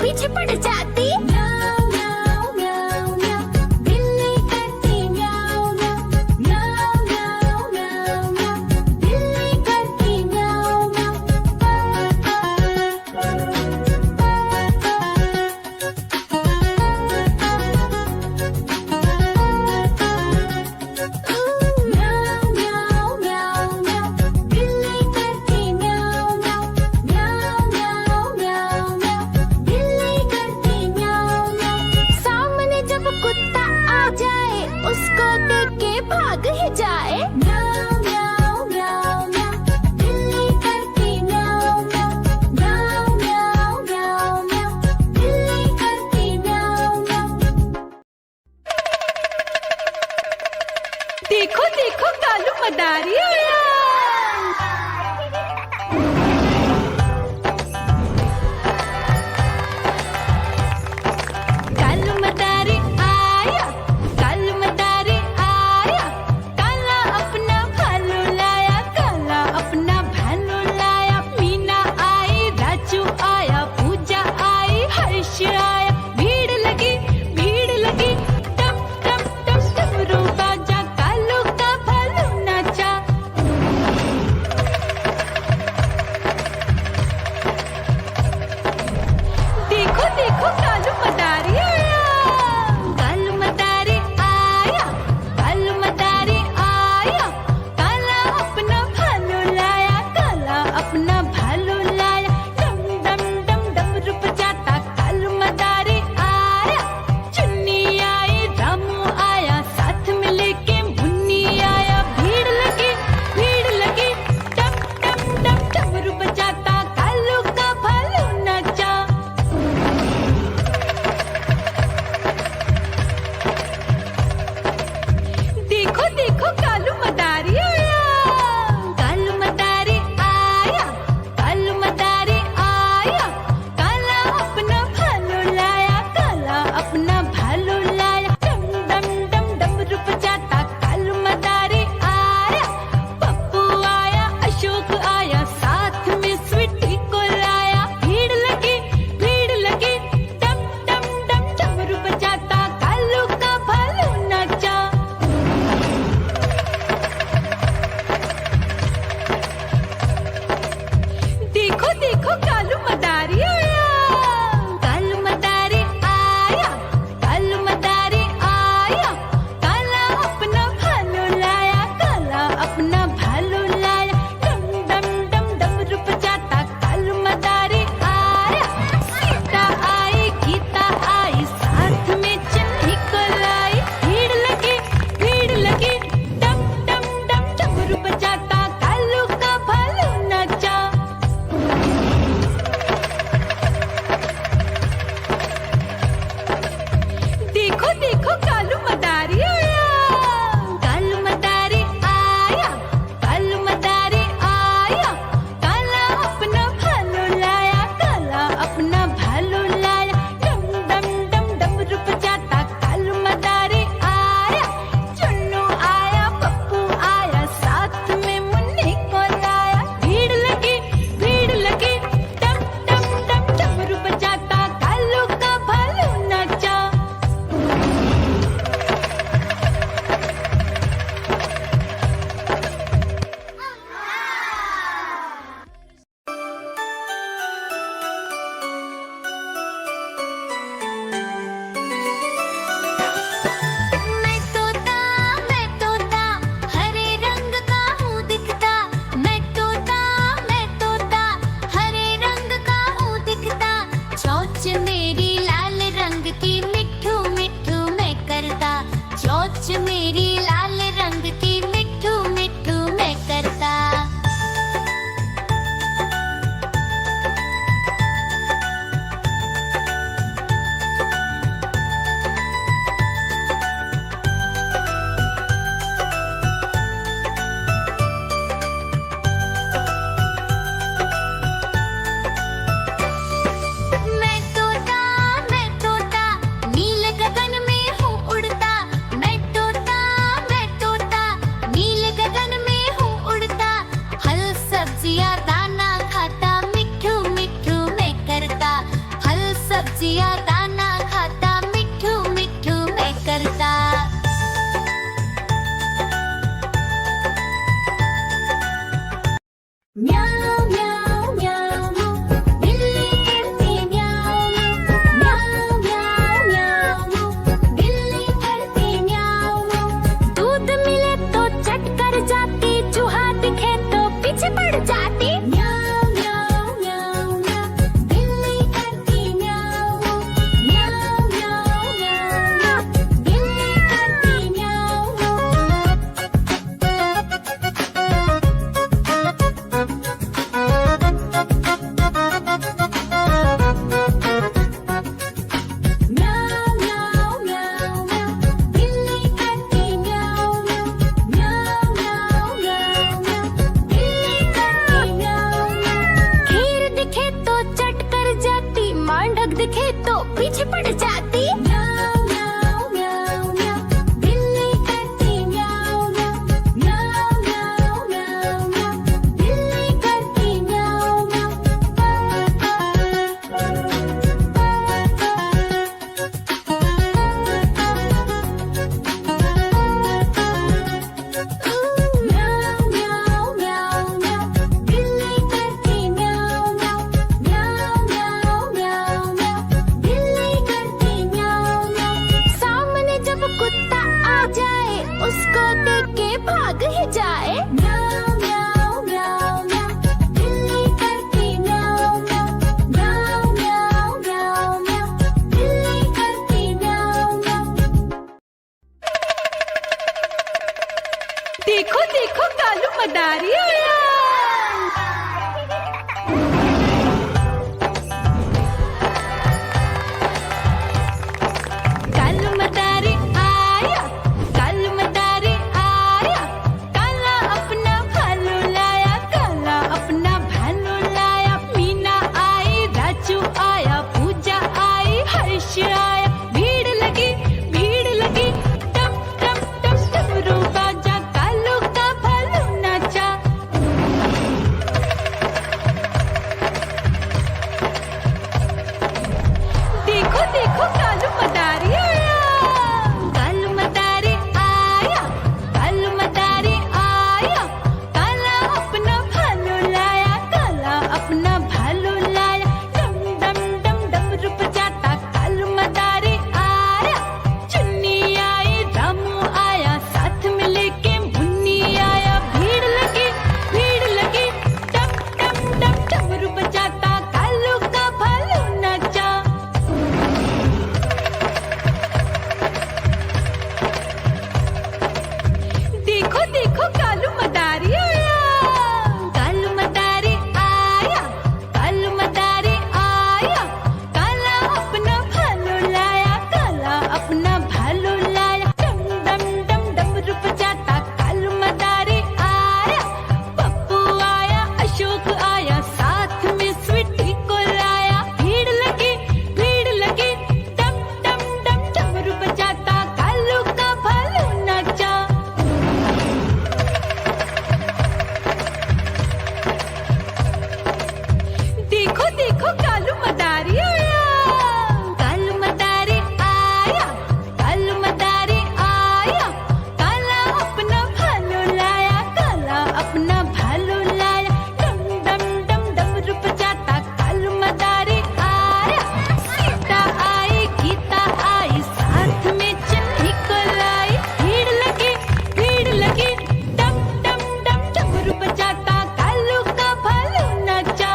पीछे पड़ जाती। म्याऊ म्याऊ म्याऊ म्याऊ, बिल्ली करती म्याऊ म्याऊ। म्याऊ म्याऊ म्याऊ म्याऊ, बिल्ली करती म्याऊ म्याऊ। म्याऊ म्याऊ म्याऊ म्याऊ, बिल्ली करती म्याऊ म्याऊ। म्याऊ म्याऊ म्याऊ म्याऊ, बिल्ली करती म्याऊ म्याऊ। सामने जब कुत्ता आ जाए उसको देख के भाग ही जाए। म्याऊ म्याऊ म्याऊ म्याऊ, बिल्ली करती म्याऊ म्याऊ। म्याऊ म्याऊ म्याऊ म्याऊ, बिल्ली करती म्याऊ म्याऊ। देखो देखो कालू मदारी आया। कालू मदारी आया, कालू मदारी आया। काला अपना भालू लाया, काला अपना भालू लाया। मीना आई, राजू आया, पूजा आई, हर्ष आया। भीड़ लगी टप टप टप डमरू बाजा, कालू का भालू नाचा। देखो देखो कालू मदारी आया, कालू मदारी आया, कालू मदारी आया। काला अपना भालू लाया, काला अपना भालू लाया। डम डम डम डमरू बजाता कालू मदारी आया। चुन्नी आई, रामू आया, साथ में लेके मुन्नी आया। भीड़ लगी टप टप टप डमरू बजाता कालू का भालू नाचा। देखो देखो कालू मदारी आया, कालू मदारी आया, कालू मदारी आया। काला अपना भालू लाया, काला अपना भालू लाया। डम डम डम डमरू बजाता कालू मदारी आया। पप्पू आया, अशोक आया, साथ में स्वीटी को लाया। भीड़ लगी डम डम डम डमरू बजाता कालू का भालू नाचा। देखो देखो कालू मदारी आया, कालू मदारी आया, कालू मदारी आया। काला अपना भालू लाया, काला अपना भालू लाया। डम डम डम डमरू बजाता कालू मदारी आया। सीता आई, गीता आई, साथ में चन्नी को लाई। भीड़ लगी डम डम डम डमरू बजाता कालू का भालू नाचा। म्याऊ म्याऊ म्याऊ म्याऊ बिल्ली करती म्याऊ म्याऊ म्याऊ म्याऊ म्याऊ बिल्ली करती म्याऊ म्याऊ दूध मिले तो चट कर जाती चूहा दिखे तो पीछे पड़ जाती म्याऊ म्याऊ म्याऊ म्याऊ बिल्ली करती म्याऊ म्याऊ म्याऊ म्याऊ बिल्ली करती म्याऊ म्याऊ म्याऊ म्याऊ बिल्ली करती म्याऊ म्याऊ म्याऊ म्याऊ म्याऊ बिल्ली करती म्याऊ खीर दिखे तो चट कर जाती मांडक दिखे तो पीछे पड़ जाती म्याऊ म्याऊ म्याऊ म्याऊ बिल्ली करती म्याऊ म्याऊ म्याऊ म्याऊ म्याऊ बिल्ली करती म्याऊ म्याऊ म्याऊ म्याऊ म्याऊ बिल्ली करती म्याऊ म्याऊ म्याऊ म्याऊ म्याऊ बिल्ली करती म्याऊ सामने जब कुत्ता आ जाए उसको देख के भाग ही जाए म्याऊ म्याऊ म्याऊ म्याऊ बिल्ली करती म्याऊ म्याऊ म्याऊ म्याऊ म्याऊ बिल्ली करती म्याऊ देखो देखो कालू मदारी आया। कालू मदारी आया, कालू मदारी आया, काला अपना भालू लाया, काला अपना भालू लाया। मीना आई, राजू आया, पूजा आई, हर्ष आया। भीड़ लगी टम टम टम डमरू बाजा, कालू का भालू नाचा। देखो देखो कालू मदारी आया, कालू मदारी आया, कालू मदारी आया, काला अपना भालू लाया, काला अपना भालू लाया। डम डम डम डमरू बजाता कालू मदारी आया। चुन्नी आई, रामू आया, साथ में लेके मुन्नी आया। भीड़ लगी टम टम डम डमरू बजाता कालू का भालू नाचा। देखो देखो कालू मदारी आया, कालू मदारी आया, कालू मदारी आया, काला अपना भालू लाया, काला अपना भालू लाया। डम डम डम डमरू बजाता कालू मदारी आया। पप्पू आया, अशोक आया, साथ में स्वीटी को लाया। भीड़ लगी टम टम डम डमरू बजाता कालू का भालू नाचा। देखो देखो कालू मदारी आया, कालू मदारी आया, कालू मदारी आया, काला अपना भालू लाया, काला अपना भालू लाया। डम डम डम डमरू बजाता कालू मदारी आया। सीता आई, गीता आई, साथ में चन्नी को लाई। भीड़ लगी टम टम डम डमरू बजाता कालू का भालू नाचा।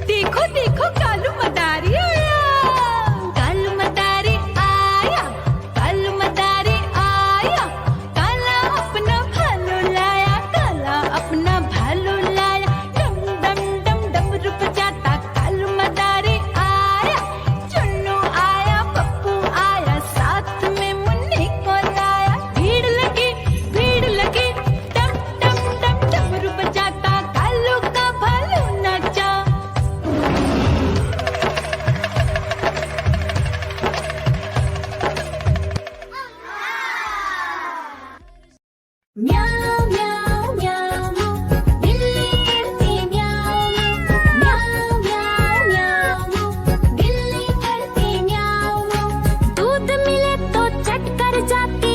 देखो देखो कालू मदारी आया, कालू मदारी आया, कालू मदारी आया, काला अपना भालू लाया, काला अपना भालू लाया। डम डम डम डमरू बजाता कालू मदारी आया। चुन्नू आया, पप्पू आया, साथ में मुन्नी को लाया। भीड़ लगी टम टम डम डमरू बजाता कालू का भालू नाचा। म्याऊ म्याऊ म्याऊ म्याऊ बिल्ली करती म्याऊ म्याऊ म्याऊ म्याऊ म्याऊ बिल्ली करती म्याऊ दूध मिले तो चट कर जाती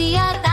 खुशी आता